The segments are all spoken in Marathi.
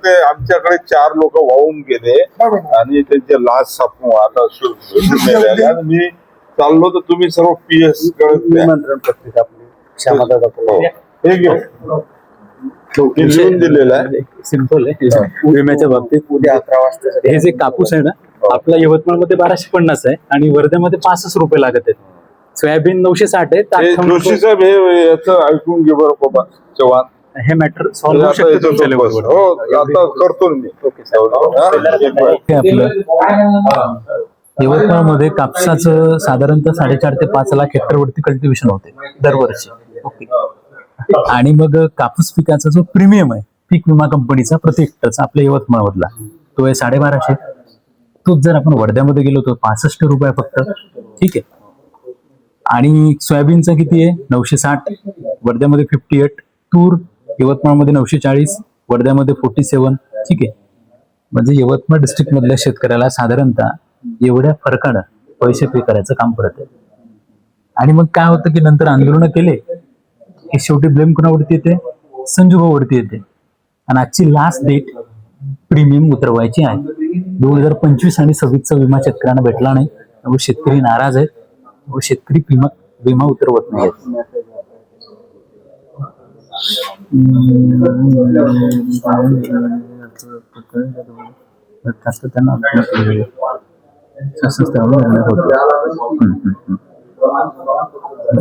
ते आमच्याकडे 4 लोक वाहून गेले आणि त्यांचे लाश सापू आता आणि मी चाललो तर तुम्ही सर्व PS कडे निमंत्रण पत्रिका आपली श्यामादादा हे घेऊ लिहून दिलेलं आहे. सिंपल आहे. विम्याच्या बाबतीत उद्या 11 वाजता हे जे कापूस आहे ना आपला यवतमाळमध्ये 1250 आहे आणि वर्ध्यामध्ये 65 रुपये लागत आहेत. सोयाबीन 960 आहे. हे जोशी साहेब हे याचं ऐकून घे बरं बाबा चव्हाण. हे मॅटर सॉल्व्ह होऊ शकते तुमच्या लेवलवर. हो आता करतो मी. हे आपलं यवतमाळमध्ये कापसाचं साधारणतः 4.5 ते 5 लाख हेक्टरवरती कल्टिव्हेशन होते दरवर्षी. ओके. आणि मग कापूस पिकाचा जो प्रीमियम आहे पीक विमा कंपनीचा प्रति हेक्टरचा आपल्या यवतमाळमधला तो आहे 1250. तोच जर आपण वर्ध्यामध्ये गेलो तर 65 रुपये फक्त. ठीक आहे. आणि सोयाबीनचा किती आहे 960, वर्ध्यामध्ये 58, तूर यवतमाळमध्ये 940, वर्ध्यामध्ये 47. ठीक आहे. म्हणजे यवतमाळ डिस्ट्रिक्ट मधल्या शेतकऱ्याला साधारणतः एवढ्या फरकानं पैसे पे करायचं काम पडत आहे. आणि मग काय होतं की नंतर आंदोलन केले की शेवटी ब्लेम कोणावरती येते, संजू भाऊवरती येते. आणि आजची लास्ट डेट प्रीमियम उतरवायची आहे. 2025 आणि 26चा विमा शेतकऱ्यांना भेटला नाही त्यामुळे शेतकरी नाराज आहेत व शेतकरी विमा उतरवत नाही.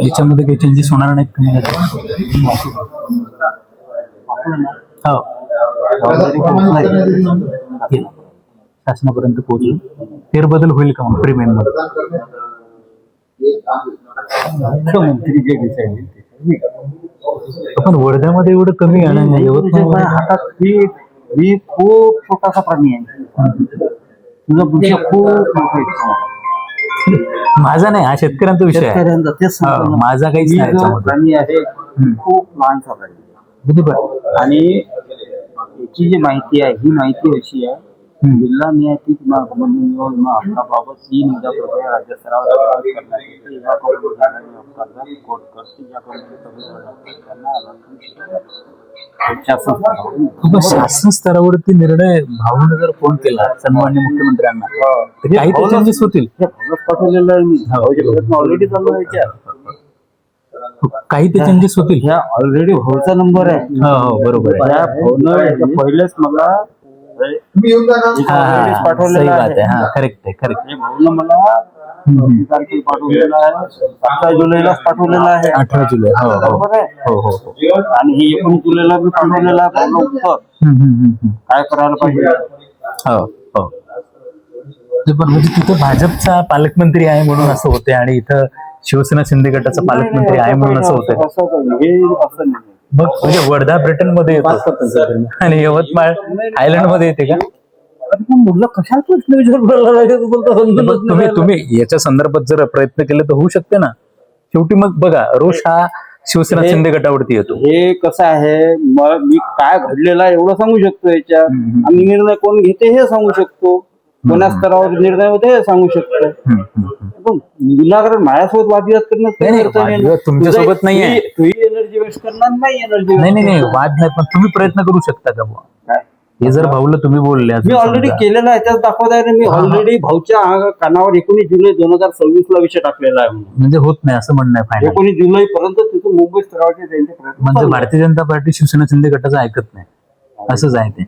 याच्यामध्ये काही चेंजेस होणार नाहीत. हो शासनापर्यंत पोहोचलो. फेरबदल होईल का मग प्रीमियम मध्ये? पण वर्ध्यामध्ये एवढं कमी आहे. यवतमाळ हातात ही खूप छोटासा प्राणी आहे. तुझा विषय खूप माझा नाही, हा शेतकऱ्यांचा विषय आहे. माझा काहीच नाही. प्राणी आहे खूप लहानसा प्राणी. आणि याची जी माहिती आहे ही माहिती अशी आहे जिल्हा न्यायाधीश बाबत 3 प्रक्रिया राज्य स्तरावर करण्यात येते. या शासन स्तरावरती निर्णय भाऊने जर फोन केला सन्माननीय मुख्यमंत्र्यांना तर काही ते चेंजेस होतील. पाठवलेलं आहे मी ऑलरेडी चालू आहे. काही ते चेंजेस होतील. ह्या ऑलरेडी भाऊचा नंबर आहे. हो बरोबर आहे. पहिलेच मला पाठवलेला आहे. करेक्ट आहे. करेक्ट. भाऊनं मला तारखेला पाठवलेला आहे. 18 जुलैलाच पाठवलेला आहे. 18 जुलै. बरोबर आहे. हो. आणि हे 19 जुलैला मी पाठवलेला आहे. भाऊनं उत्तर काय करायला पाहिजे. हो. पण म्हणजे तिथं भाजपचा पालकमंत्री आहे म्हणून असं होते आणि इथं शिवसेना शिंदे गटाचा पालकमंत्री आहे म्हणून असं होतं. मग म्हणजे वर्धा ब्रिटन मध्ये येतो आणि यवतमाळ आयर्लंड मध्ये येते का? कशाला प्रश्न विचार तुम्ही याच्या संदर्भात जर प्रयत्न केले तर होऊ शकते ना. शेवटी मग बघा रोष हा शिवसेना शिंदे गटावरती येतो. हे कसं आहे मी काय घडलेलं आहे एवढं सांगू शकतो याच्या. आम्ही निर्णय कोण घेते हे सांगू शकतो. कोणा स्तरावर निर्णय होते हे सांगू शकतो. विनाकारण माझ्यासोबत वादविवाद करणं तुमच्यासोबत नाहीये. तुही एनर्जी वेस्ट करणार नाही. एनर्जी नाही वाद नाही. पण तुम्ही प्रयत्न करू शकता का बुवा? हे जर भाऊला तुम्ही बोलले मी ऑलरेडी केलेलं आहे त्याच दाखवत आहे. मी ऑलरेडी भाऊच्या कानावर 19 जुलै 2026 ला विषय टाकलेला आहे. म्हणजे होत नाही असं म्हणणं आहे. 19 जुलै पर्यंत तिथून मुंबई स्तरावरचे त्यांचे प्रयत्न म्हणजे भारतीय जनता पार्टी शिवसेना शिंदे गटाचं ऐकत नाही असंच आहे ते.